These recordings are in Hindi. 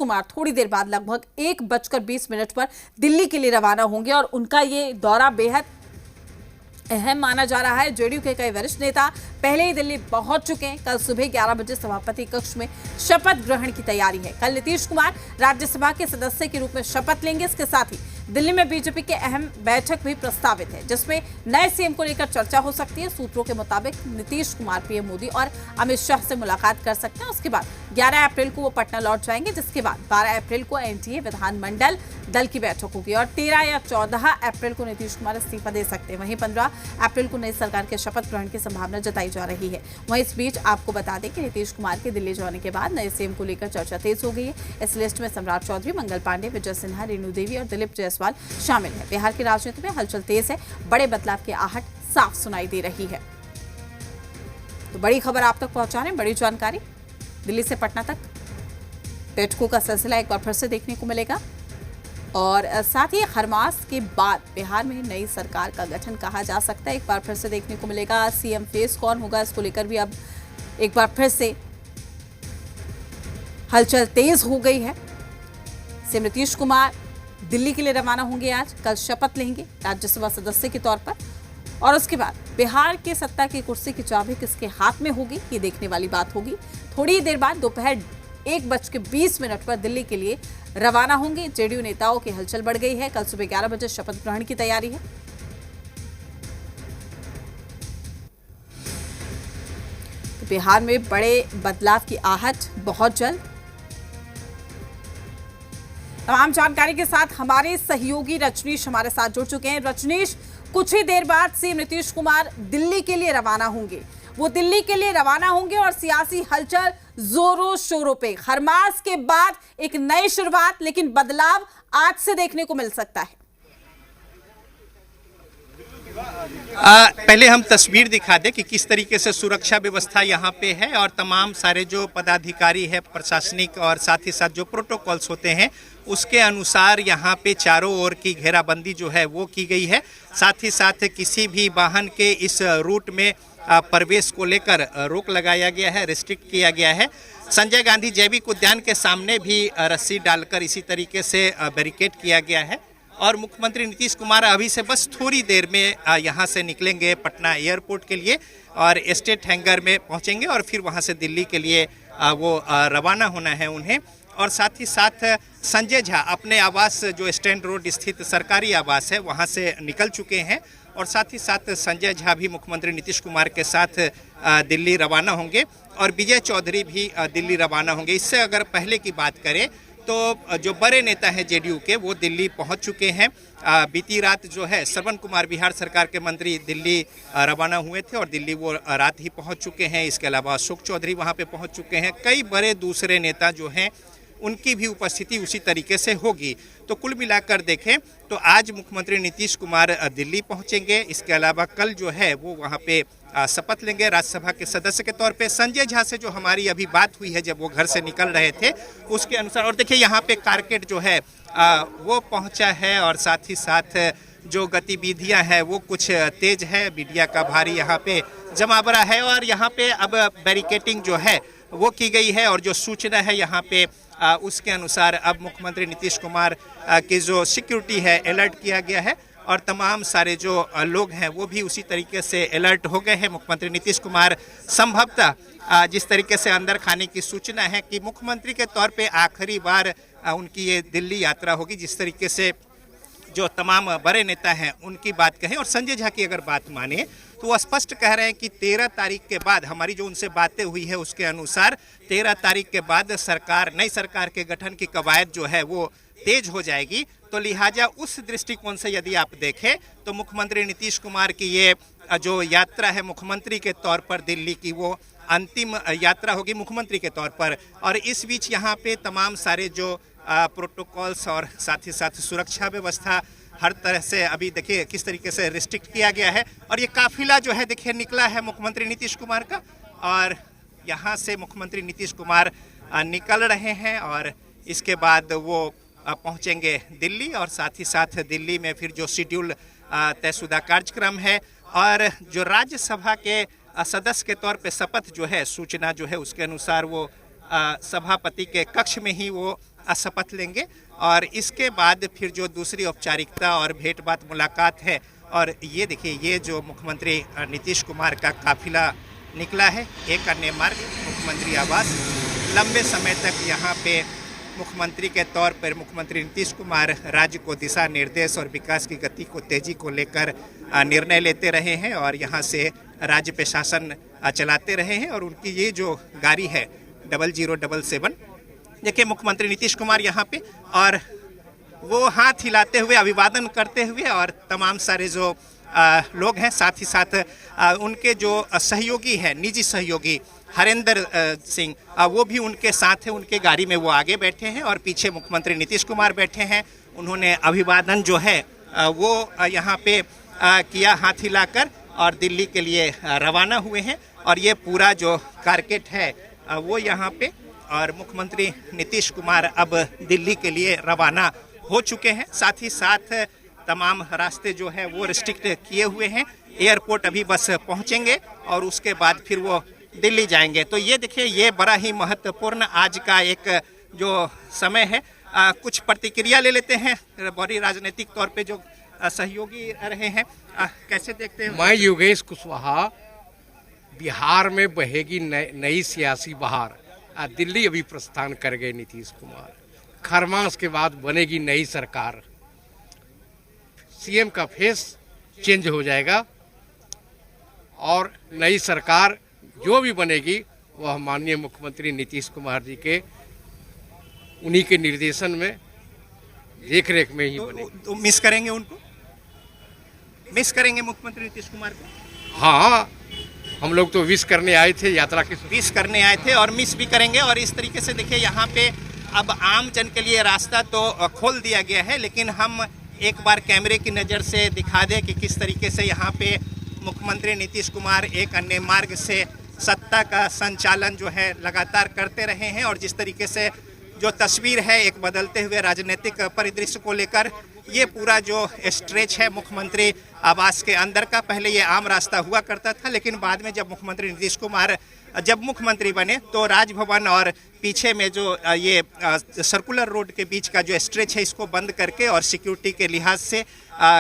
कुमार थोड़ी देर बाद लगभग 1:20 पर दिल्ली के लिए रवाना होंगे और उनका ये दौरा बेहद अहम माना जा रहा है। जेडीयू के कई वरिष्ठ नेता पहले ही दिल्ली पहुंच चुके हैं। कल सुबह 11 बजे सभापति कक्ष में शपथ ग्रहण की तैयारी है। कल नीतीश कुमार राज्यसभा के सदस्य के रूप में शपथ लेंगे। इसके साथ ही दिल्ली में बीजेपी के अहम बैठक भी प्रस्तावित है, जिसमें नए सीएम को लेकर चर्चा हो सकती है। सूत्रों के मुताबिक नीतीश कुमार पीएम मोदी और अमित शाह से मुलाकात कर सकते हैं। उसके बाद 11 अप्रैल को वो पटना लौट जाएंगे, जिसके बाद 12 अप्रैल को एनडीए विधानमंडल दल की बैठक होगी और 13 या 14 अप्रैल को नीतीश कुमार इस्तीफा दे सकते हैं। वहीं 15 अप्रैल को नई सरकार के शपथ ग्रहण की संभावना जताई जा रही है। वहीं इस बीच आपको बता दें कि नीतीश कुमार के दिल्ली जाने के बाद नए सीएम को लेकर चर्चा तेज हो गई है। इस लिस्ट में सम्राट चौधरी, मंगल पांडे, विजय सिन्हा, रेणु देवी और दिलीप जायसवाल शामिल है। बिहार की राजनीति में हलचल तेज है, बड़े बदलाव की आहट साफ सुनाई दे रही है। तो बड़ी खबर आप तक पहुंचा रहे हैं, बड़ी जानकारी दिल्ली से पटना तक बैठकों का सिलसिला एक बार फिर से देखने को मिलेगा और साथ ही हर मास के बाद बिहार में नई सरकार का गठन कहा जा सकता है। एक बार फिर से देखने को मिलेगा सीएम फेस कौन होगा, इसको लेकर भी अब एक बार फिर से हलचल तेज हो गई है। सीएम नीतीश कुमार दिल्ली के लिए रवाना होंगे आज, कल शपथ लेंगे राज्यसभा सदस्य के तौर पर और उसके बाद बिहार के सत्ता की कुर्सी की चाबी किसके हाथ में होगी, ये देखने वाली बात होगी। थोड़ी देर बाद दोपहर 1:20 पर दिल्ली के लिए रवाना होंगे। जेडीयू नेताओं की हलचल बढ़ गई है। कल सुबह 11 बजे शपथ ग्रहण की तैयारी है। तो बिहार में बड़े बदलाव की आहट बहुत जल्द। तमाम जानकारी के साथ हमारे सहयोगी रजनीश हमारे साथ जुड़ चुके हैं। रजनीश, कुछ ही देर बाद सीएम नीतीश कुमार दिल्ली के लिए रवाना होंगे। वो दिल्ली के लिए रवाना होंगे और सियासी हलचल जोरों शोरों पे। खरमास के बाद एक नई शुरुआत, लेकिन बदलाव आज से देखने को मिल सकता है। पहले हम तस्वीर दिखा दें कि किस तरीके से सुरक्षा व्यवस्था यहाँ पे है और तमाम सारे जो पदाधिकारी है प्रशासनिक और साथ ही साथ जो प्रोटोकॉल्स होते हैं उसके अनुसार यहाँ पे चारों ओर की घेराबंदी जो है वो की गई है। साथ ही साथ किसी भी वाहन के इस रूट में प्रवेश को लेकर रोक लगाया गया है, रिस्ट्रिक्ट किया गया है। संजय गांधी जैविक उद्यान के सामने भी रस्सी डालकर इसी तरीके से बैरिकेड किया गया है और मुख्यमंत्री नीतीश कुमार अभी से बस थोड़ी देर में यहाँ से निकलेंगे पटना एयरपोर्ट के लिए और स्टेट हैंगर में पहुँचेंगे और फिर वहाँ से दिल्ली के लिए वो रवाना होना है उन्हें। और साथ ही साथ संजय झा अपने आवास जो स्टैंड रोड स्थित सरकारी आवास है वहाँ से निकल चुके हैं और साथ ही साथ संजय झा भी मुख्यमंत्री नीतीश कुमार के साथ दिल्ली रवाना होंगे और विजय चौधरी भी दिल्ली रवाना होंगे। इससे अगर पहले की बात करें तो जो बड़े नेता हैं जेडीयू के वो दिल्ली पहुंच चुके हैं। बीती रात जो है श्रवण कुमार बिहार सरकार के मंत्री दिल्ली रवाना हुए थे और दिल्ली वो रात ही पहुंच चुके हैं। इसके अलावा अशोक चौधरी वहां पे पहुंच चुके हैं। कई बड़े दूसरे नेता जो हैं उनकी भी उपस्थिति उसी तरीके से होगी। तो कुल मिलाकर देखें तो आज मुख्यमंत्री नीतीश कुमार दिल्ली पहुंचेंगे। इसके अलावा कल जो है वो वहाँ पे शपथ लेंगे राज्यसभा के सदस्य के तौर पे। संजय झा से जो हमारी अभी बात हुई है जब वो घर से निकल रहे थे उसके अनुसार, और देखिए यहाँ पे कारकेड जो है वो पहुँचा है और साथ ही साथ जो गतिविधियाँ हैं वो कुछ तेज है। मीडिया का भारी यहाँ पे जमावड़ा है और यहाँ पे अब बैरिकेटिंग जो है वो की गई है और जो सूचना है यहाँ पे उसके अनुसार अब मुख्यमंत्री नीतीश कुमार की जो सिक्योरिटी है अलर्ट किया गया है और तमाम सारे जो लोग हैं वो भी उसी तरीके से अलर्ट हो गए हैं। मुख्यमंत्री नीतीश कुमार संभवतः जिस तरीके से अंदर खाने की सूचना है कि मुख्यमंत्री के तौर पे आखिरी बार उनकी ये दिल्ली यात्रा होगी, जिस तरीके से जो तमाम बड़े नेता हैं उनकी बात कहें। और संजय झा की अगर बात माने तो वो स्पष्ट कह रहे हैं कि 13 तारीख के बाद, हमारी जो उनसे बातें हुई है उसके अनुसार 13 तारीख के बाद नई सरकार के गठन की कवायद जो है वो तेज हो जाएगी। तो लिहाजा उस दृष्टिकोण से यदि आप देखें तो मुख्यमंत्री नीतीश कुमार की ये जो यात्रा है मुख्यमंत्री के तौर पर दिल्ली की, वो अंतिम यात्रा होगी मुख्यमंत्री के तौर पर। और इस बीच यहाँ पे तमाम सारे जो प्रोटोकॉल्स और साथ ही साथ सुरक्षा व्यवस्था हर तरह से अभी देखिए किस तरीके से रिस्ट्रिक्ट किया गया है। और ये काफिला जो है देखिए निकला है मुख्यमंत्री नीतीश कुमार का और यहाँ से मुख्यमंत्री नीतीश कुमार निकल रहे हैं और इसके बाद वो पहुँचेंगे दिल्ली और साथ ही साथ दिल्ली में फिर जो शेड्यूल तयशुदा कार्यक्रम है और जो राज्यसभा के सदस्य के तौर पे शपथ जो है सूचना जो है उसके अनुसार वो सभापति के कक्ष में ही वो शपथ लेंगे और इसके बाद फिर जो दूसरी औपचारिकता और भेंट बात मुलाकात है। और ये देखिए, ये जो मुख्यमंत्री नीतीश कुमार का काफिला निकला है, एक अन्य मार्ग मुख्यमंत्री आवास। लंबे समय तक यहाँ पे मुख्यमंत्री के तौर पर मुख्यमंत्री नीतीश कुमार राज्य को दिशा निर्देश और विकास की गति को तेजी को लेकर निर्णय लेते रहे हैं और यहाँ से राज्य पे शासन चलाते रहे हैं। और उनकी ये जो गाड़ी है 0077, देखिए मुख्यमंत्री नीतीश कुमार यहाँ पे, और वो हाथ हिलाते हुए अभिवादन करते हुए, और तमाम सारे जो लोग हैं, साथ ही साथ उनके जो सहयोगी है, निजी सहयोगी हरेंद्र सिंह, वो भी उनके साथ है। उनके गाड़ी में वो आगे बैठे हैं और पीछे मुख्यमंत्री नीतीश कुमार बैठे हैं। उन्होंने अभिवादन जो है वो यहाँ पे किया हाथ हिलाकर और दिल्ली के लिए रवाना हुए हैं। और ये पूरा जो कारकेट है वो यहाँ पे, और मुख्यमंत्री नीतीश कुमार अब दिल्ली के लिए रवाना हो चुके हैं। साथ ही साथ तमाम रास्ते जो है वो रिस्ट्रिक्ट किए हुए हैं। एयरपोर्ट अभी बस पहुँचेंगे और उसके बाद फिर वो दिल्ली जाएंगे। तो ये देखिए, ये बड़ा ही महत्वपूर्ण आज का एक जो समय है। कुछ प्रतिक्रिया ले लेते हैं बड़ी राजनीतिक तौर पे जो सहयोगी रहे हैं, कैसे देखते हैं? मैं योगेश कुशवाहा। बिहार में बहेगी नई सियासी बहार। दिल्ली अभी प्रस्थान कर गए नीतीश कुमार। खरमास के बाद बनेगी नई सरकार। सीएम का फेस चेंज हो जाएगा और नई सरकार जो भी बनेगी वह माननीय मुख्यमंत्री नीतीश कुमार जी के उन्हीं के निर्देशन में, देख रेख में ही बनेगी। तो मिस करेंगे उनको? मिस करेंगे मुख्यमंत्री नीतीश कुमार को? हाँ, हम लोग तो विश करने आए थे, यात्रा के विश करने आए थे और मिस भी करेंगे। और इस तरीके से देखिए, यहाँ पे अब आम जन के लिए रास्ता तो खोल दिया गया है, लेकिन हम एक बार कैमरे की नज़र से दिखा दें कि किस तरीके से यहाँ पे मुख्यमंत्री नीतीश कुमार एक अन्य मार्ग से सत्ता का संचालन जो है लगातार करते रहे हैं। और जिस तरीके से जो तस्वीर है एक बदलते हुए राजनीतिक परिदृश्य को लेकर, ये पूरा जो स्ट्रेच है मुख्यमंत्री आवास के अंदर का, पहले ये आम रास्ता हुआ करता था, लेकिन बाद में जब मुख्यमंत्री नीतीश कुमार जब मुख्यमंत्री बने तो राजभवन और पीछे में जो ये सर्कुलर रोड के बीच का जो स्ट्रेच है इसको बंद करके और सिक्योरिटी के लिहाज से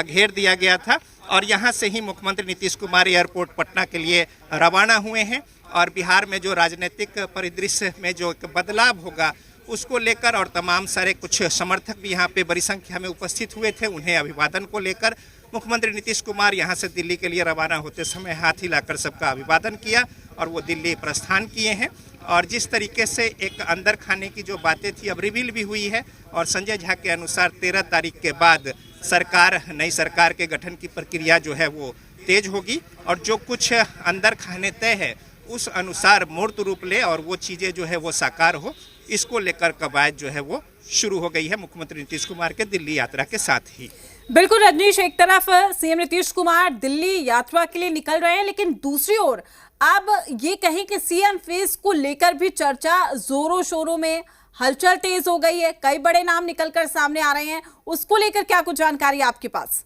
घेर दिया गया था। और यहाँ से ही मुख्यमंत्री नीतीश कुमार एयरपोर्ट पटना के लिए रवाना हुए हैं। और बिहार में जो राजनीतिक परिदृश्य में जो बदलाव होगा उसको लेकर, और तमाम सारे कुछ समर्थक भी यहाँ पे बड़ी संख्या में उपस्थित हुए थे, उन्हें अभिवादन को लेकर मुख्यमंत्री नीतीश कुमार यहाँ से दिल्ली के लिए रवाना होते समय हाथ हिलाकर सबका अभिवादन किया और वो दिल्ली प्रस्थान किए हैं। और जिस तरीके से एक अंदर खाने की जो बातें थी अब रिवील भी हुई है, और संजय झा के अनुसार 13 तारीख के बाद सरकार, नई सरकार के गठन की प्रक्रिया जो है वो तेज होगी और जो कुछ अंदर खाने तय है उस अनुसार मूर्त रूप ले और वो चीज़ें जो है वो साकार हो, इसको लेकर कवायद जो है वो शुरू हो गई है मुख्यमंत्री नीतीश कुमार के दिल्ली यात्रा के साथ ही। बिल्कुल रजनीश, एक तरफ सीएम नीतीश कुमार दिल्ली यात्रा के लिए निकल रहे हैं, लेकिन दूसरी ओर अब ये कहें कि सीएम फेस को लेकर भी चर्चा जोरों शोरों में, हलचल तेज हो गई है, कई बड़े नाम निकलकर सामने आ रहे हैं, उसको लेकर क्या कुछ जानकारी आपके पास?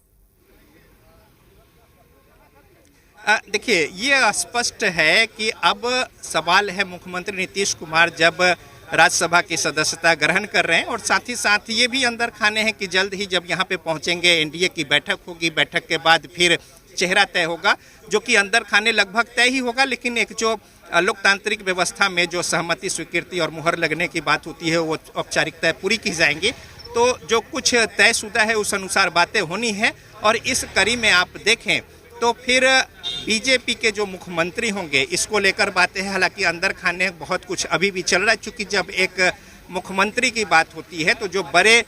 देखिए, ये स्पष्ट है कि अब सवाल है मुख्यमंत्री नीतीश कुमार जब राज्यसभा की सदस्यता ग्रहण कर रहे हैं, और साथ ही साथ ये भी अंदर खाने हैं कि जल्द ही जब यहाँ पे पहुँचेंगे एनडीए की बैठक होगी, बैठक के बाद फिर चेहरा तय होगा, जो कि अंदर खाने लगभग तय ही होगा। लेकिन एक जो लोकतांत्रिक व्यवस्था में जो सहमति, स्वीकृति और मुहर लगने की बात होती है वो औपचारिकताएं पूरी की जाएंगी। तो जो कुछ तयशुदा है उस अनुसार बातें होनी है। और इस कड़ी में आप देखें तो फिर बीजेपी के जो मुख्यमंत्री होंगे इसको लेकर बातें हैं। हालांकि अंदर खाने बहुत कुछ अभी भी चल रहा है, क्योंकि जब एक मुख्यमंत्री की बात होती है तो जो बड़े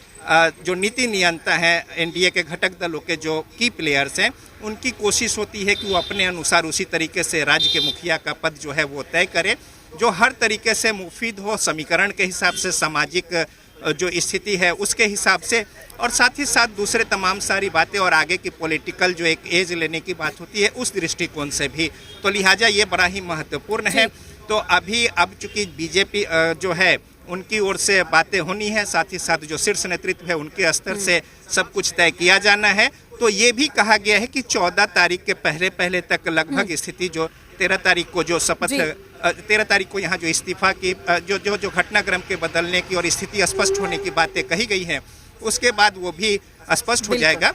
जो नीति नियंता हैं, एनडीए के घटक दलों के जो की प्लेयर्स हैं, उनकी कोशिश होती है कि वो अपने अनुसार उसी तरीके से राज्य के मुखिया का पद जो है वो तय करे, जो हर तरीके से मुफीद हो, समीकरण के हिसाब से, सामाजिक जो स्थिति है उसके हिसाब से, और साथ ही साथ दूसरे तमाम सारी बातें और आगे की पॉलिटिकल जो एक एज लेने की बात होती है उस दृष्टिकोण से भी। तो लिहाजा ये बड़ा ही महत्वपूर्ण है। तो अभी अब चूंकि बीजेपी जो है उनकी ओर से बातें होनी है, साथ ही साथ जो शीर्ष नेतृत्व है उनके स्तर से सब कुछ तय किया जाना है। तो ये भी कहा गया है कि 14 तारीख के पहले तक लगभग स्थिति जो 13 तारीख को जो शपथ 13 तारीख को यहाँ जो इस्तीफा की जो घटनाक्रम के बदलने की और स्थिति स्पष्ट होने की बातें कही गई हैं, उसके बाद वो भी स्पष्ट हो जाएगा।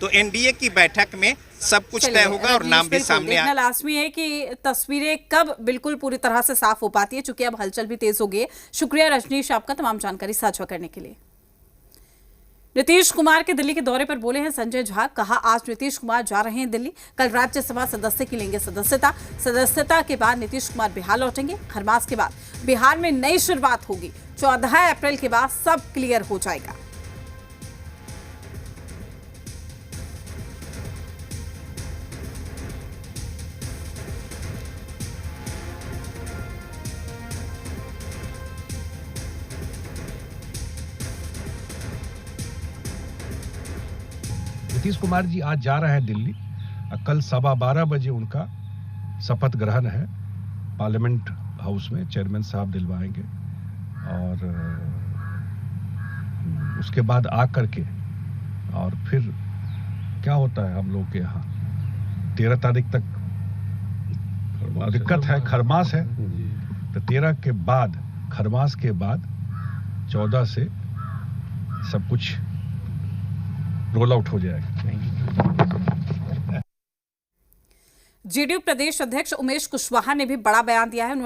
तो एनडीए की बैठक में सब कुछ तय होगा और नाम भी सामने देखना लाजमी है कि तस्वीरें कब बिल्कुल पूरी तरह से साफ हो पाती है, चूंकि अब हलचल भी तेज हो गई है। शुक्रिया रजनीश आपका तमाम जानकारी साझा करने के लिए। नीतीश कुमार के दिल्ली के दौरे पर बोले हैं संजय झा। कहा आज नीतीश कुमार जा रहे हैं दिल्ली, कल राज्यसभा सदस्य की लेंगे सदस्यता के बाद नीतीश कुमार बिहार लौटेंगे। खरमास के बाद बिहार में नई शुरुआत होगी। 14 अप्रैल के बाद सब क्लियर हो जाएगा। नीतीश कुमार जी आज जा रहे हैं दिल्ली। कल 12:15 बजे उनका शपथ ग्रहण है पार्लियामेंट हाउस में, चेयरमैन साहब दिलवाएंगे। और उसके बाद आकर के और फिर क्या होता है हम लोग के यहाँ 13 तारीख तक दिक्कत है, खरमास है। तो 13 के बाद, खरमास के बाद 14 से सब कुछ रोल आउट हो जाएगा। जेडीयू प्रदेश अध्यक्ष उमेश कुशवाहा ने भी बड़ा बयान दिया है।